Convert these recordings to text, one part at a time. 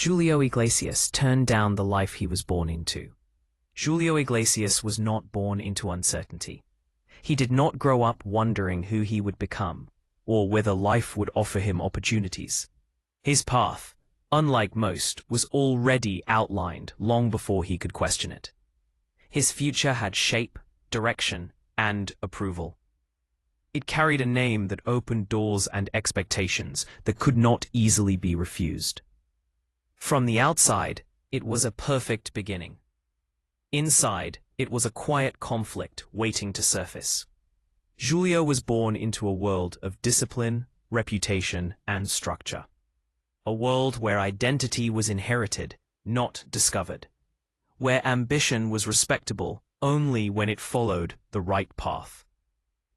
Julio Iglesias turned down the life he was born into. Julio Iglesias was not born into uncertainty. He did not grow up wondering who he would become, or whether life would offer him opportunities. His path, unlike most, was already outlined long before he could question it. His future had shape, direction, and approval. It carried a name that opened doors and expectations that could not easily be refused. From the outside, it was a perfect beginning. Inside, it was a quiet conflict waiting to surface. Julio was born into a world of discipline, reputation, and structure. A world where identity was inherited, not discovered. Where ambition was respectable only when it followed the right path.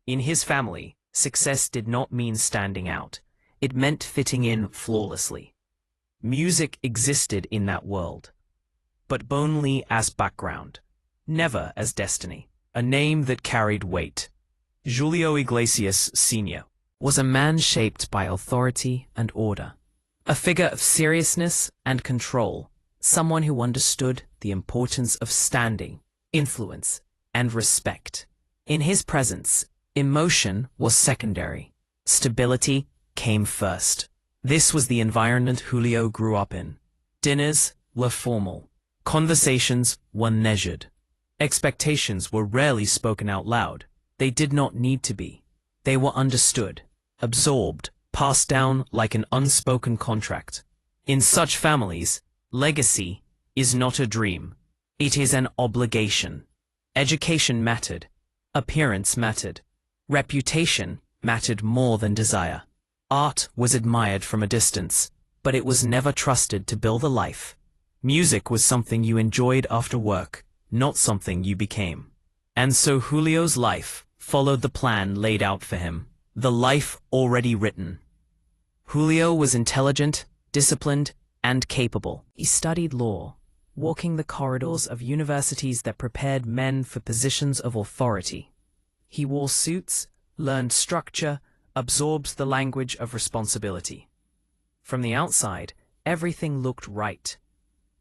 In his family, success did not mean standing out. It meant fitting in flawlessly. Music existed in that world, but only as background, never as destiny, a name that carried weight. Julio Iglesias Sr. was a man shaped by authority and order, a figure of seriousness and control, someone who understood the importance of standing, influence, and respect. In his presence, emotion was secondary. Stability came first. This was the environment Julio grew up in. Dinners were formal. Conversations were measured. Expectations were rarely spoken out loud. They did not need to be. They were understood, absorbed, passed down like an unspoken contract. In such families, legacy is not a dream. It is an obligation. Education mattered. Appearance mattered. Reputation mattered more than desire. Art was admired from a distance, but it was never trusted to build a life. Music was something you enjoyed after work, not something you became. And so Julio's life followed the plan laid out for him, the life already written. Julio was intelligent, disciplined, and capable. He studied law, walking the corridors of universities that prepared men for positions of authority. He wore suits, learned structure, absorbed the language of responsibility. From the outside, everything looked right.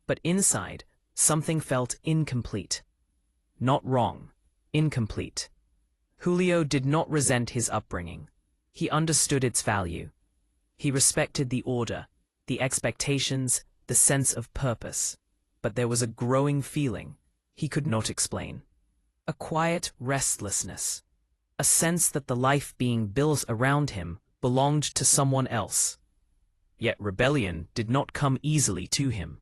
But inside, something felt incomplete. Not wrong, incomplete. Julio did not resent his upbringing. He understood its value. He respected the order, the expectations, the sense of purpose. But there was a growing feeling he could not explain. A quiet restlessness. A sense that the life being built around him belonged to someone else. Yet rebellion did not come easily to him.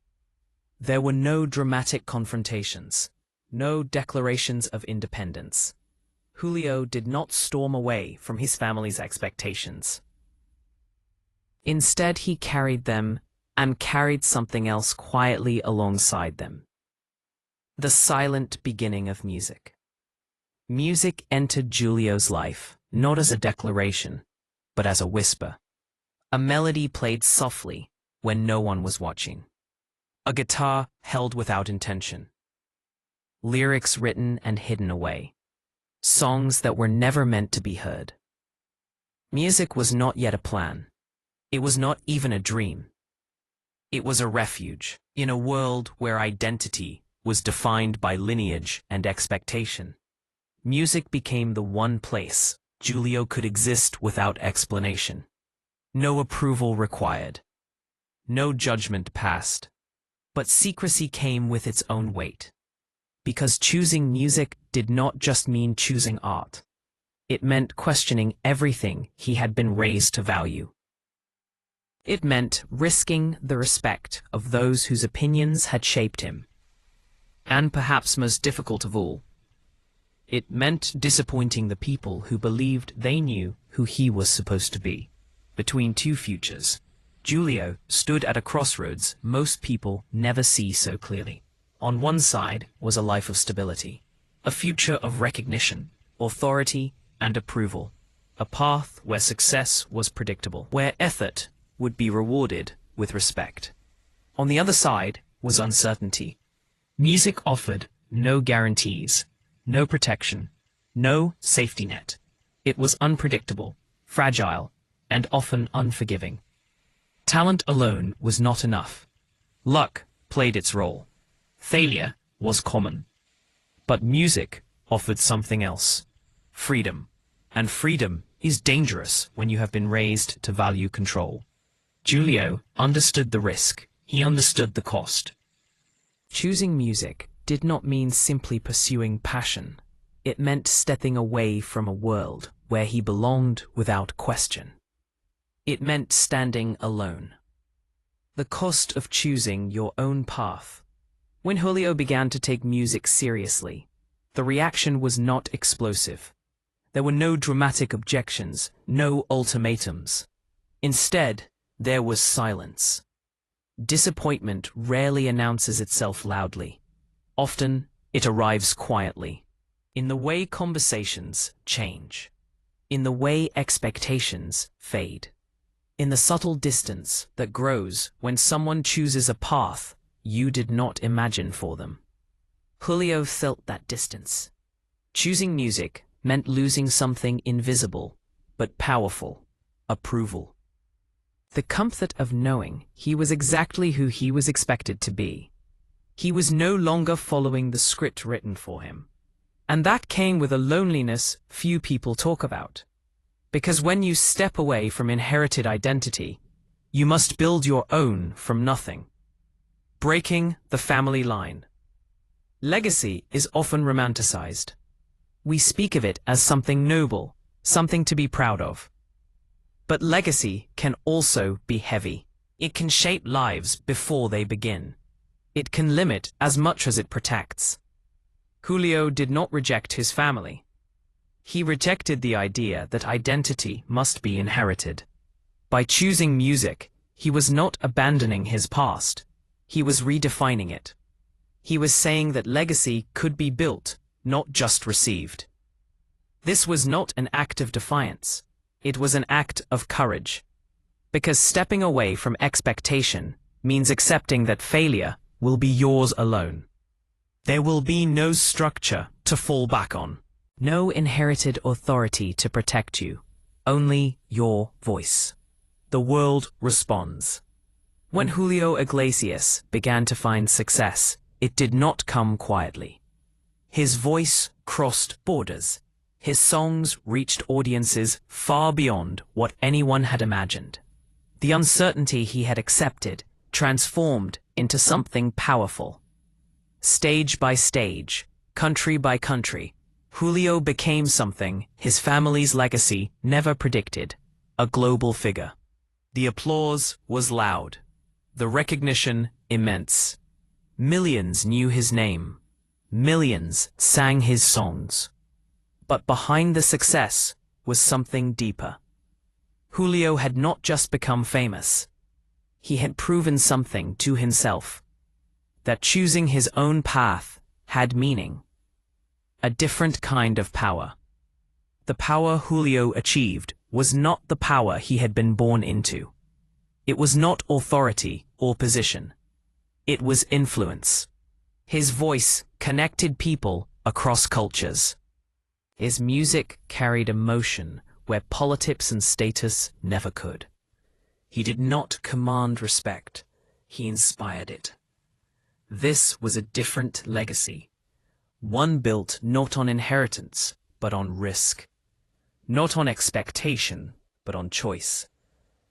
There were no dramatic confrontations, no declarations of independence. Julio did not storm away from his family's expectations. Instead, he carried them and carried something else quietly alongside them. The silent beginning of music. Music entered Julio's life, not as a declaration, but as a whisper. A melody played softly when no one was watching. A guitar held without intention. Lyrics written and hidden away. Songs that were never meant to be heard. Music was not yet a plan. It was not even a dream. It was a refuge in a world where identity was defined by lineage and expectation. Music became the one place Julio could exist without explanation. No approval required. No judgment passed. But secrecy came with its own weight. Because choosing music did not just mean choosing art. It meant questioning everything he had been raised to value. It meant risking the respect of those whose opinions had shaped him. And perhaps most difficult of all, it meant disappointing the people who believed they knew who he was supposed to be. Between two futures, Julio stood at a crossroads most people never see so clearly. On one side was a life of stability, a future of recognition, authority, and approval, a path where success was predictable, where effort would be rewarded with respect. On the other side was uncertainty. Music offered no guarantees, no protection, no safety net. It was unpredictable, fragile, and often unforgiving. Talent alone was not enough. Luck played its role. Failure was common. But music offered something else. Freedom. And freedom is dangerous when you have been raised to value control. Julio understood the risk. He understood the cost. Choosing music did not mean simply pursuing passion. It meant stepping away from a world where he belonged without question. It meant standing alone. The cost of choosing your own path. When Julio began to take music seriously, the reaction was not explosive. There were no dramatic objections, no ultimatums. Instead, there was silence. Disappointment rarely announces itself loudly. Often, it arrives quietly. In the way conversations change. In the way expectations fade. In the subtle distance that grows when someone chooses a path you did not imagine for them. Julio felt that distance. Choosing music meant losing something invisible, but powerful: approval. The comfort of knowing he was exactly who he was expected to be. He was no longer following the script written for him. And that came with a loneliness few people talk about. Because when you step away from inherited identity, you must build your own from nothing. Breaking the family line. Legacy is often romanticized. We speak of it as something noble, something to be proud of. But legacy can also be heavy. It can shape lives before they begin. It can limit as much as it protects. Julio did not reject his family. He rejected the idea that identity must be inherited. By choosing music, he was not abandoning his past. He was redefining it. He was saying that legacy could be built, not just received. This was not an act of defiance. It was an act of courage. Because stepping away from expectation means accepting that failure will be yours alone. There will be no structure to fall back on. No inherited authority to protect you. Only your voice. The world responds. When Julio Iglesias began to find success, it did not come quietly. His voice crossed borders. His songs reached audiences far beyond what anyone had imagined. The uncertainty he had accepted transformed into something powerful. Stage by stage, country by country, Julio became something his family's legacy never predicted: a global figure. The applause was loud. The recognition immense. Millions knew his name. Millions sang his songs. But behind the success was something deeper. Julio had not just become famous. He had proven something to himself. That choosing his own path had meaning. A different kind of power. The power Julio achieved was not the power he had been born into. It was not authority or position. It was influence. His voice connected people across cultures. His music carried emotion where politics and status never could. He did not command respect. He inspired it. This was a different legacy. One built not on inheritance, but on risk. Not on expectation, but on choice.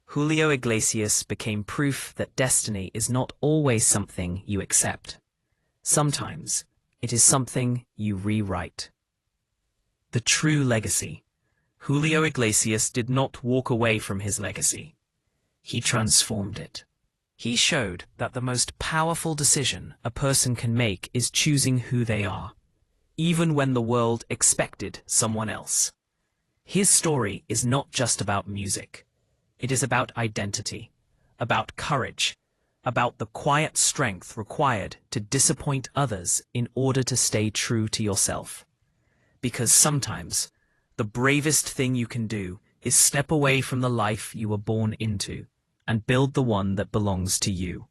Julio Iglesias became proof that destiny is not always something you accept. Sometimes it is something you rewrite. The true legacy. Julio Iglesias did not walk away from his legacy. He transformed it. He showed that the most powerful decision a person can make is choosing who they are, even when the world expected someone else. His story is not just about music. It is about identity, about courage, about the quiet strength required to disappoint others in order to stay true to yourself. Because sometimes, the bravest thing you can do is step away from the life you were born into and build the one that belongs to you.